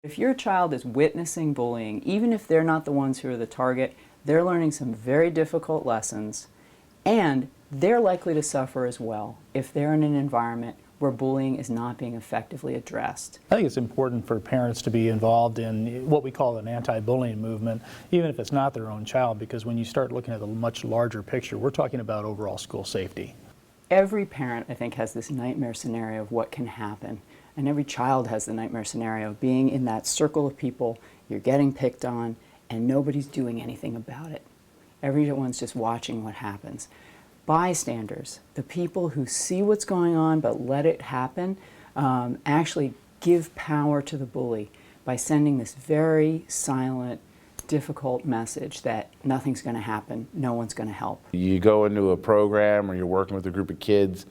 If your child is witnessing bullying, even if they're not the ones who are the target, they're learning some very difficult lessons, and they're likely to suffer as well if they're in an environment where bullying is not being effectively addressed. I think it's important for parents to be involved in what we call an anti-bullying movement, even if it's not their own child, because when you start looking at the much larger picture, we're talking about overall school safety. Every parent, I think, has this nightmare scenario of what can happen. And every child has the nightmare scenario of being in that circle of people, you're getting picked on, and nobody's doing anything about it. Everyone's just watching what happens. Bystanders, the people who see what's going on but let it happen, actually give power to the bully by sending this very silent, difficult message that nothing's going to happen, no one's going to help. You go into a program or you're working with a group of kids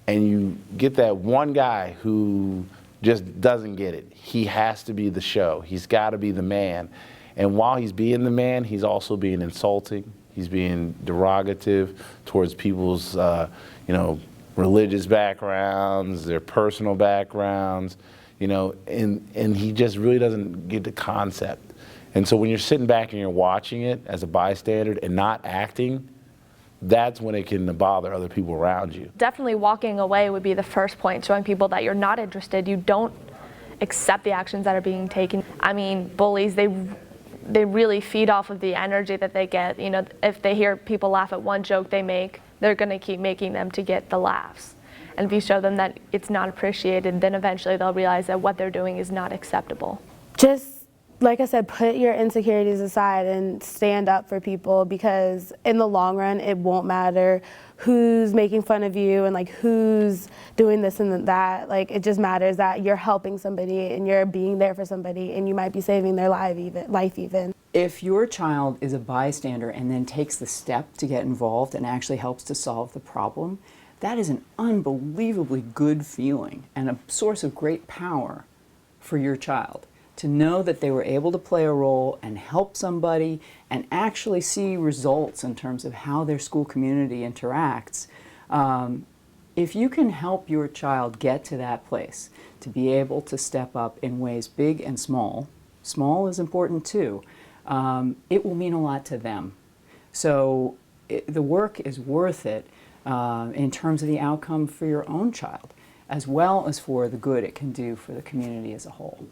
and you get that one guy who just doesn't get it. He has to be the show. He's got to be the man. And while he's being the man, he's also being insulting. He's being derogative towards people's religious backgrounds, their personal backgrounds, and he just really doesn't get the concept. And so when you're sitting back and you're watching it as a bystander and not acting, that's when it can bother other people around you. Definitely walking away would be the first point, showing people that you're not interested, you don't accept the actions that are being taken. I mean, bullies, they really feed off of the energy that they get. You know, if they hear people laugh at one joke they make, they're going to keep making them to get the laughs. And if you show them that it's not appreciated, then eventually they'll realize that what they're doing is not acceptable. Just like I said, put your insecurities aside and stand up for people, because in the long run, it won't matter who's making fun of you and like who's doing this and that. Like, it just matters that you're helping somebody and you're being there for somebody, and you might be saving their life even. If your child is a bystander and then takes the step to get involved and actually helps to solve the problem, that is an unbelievably good feeling and a source of great power for your child. To know that they were able to play a role and help somebody and actually see results in terms of how their school community interacts. If you can help your child get to that place, to be able to step up in ways big and small is important too, it will mean a lot to them. So the work is worth it in terms of the outcome for your own child, as well as for the good it can do for the community as a whole.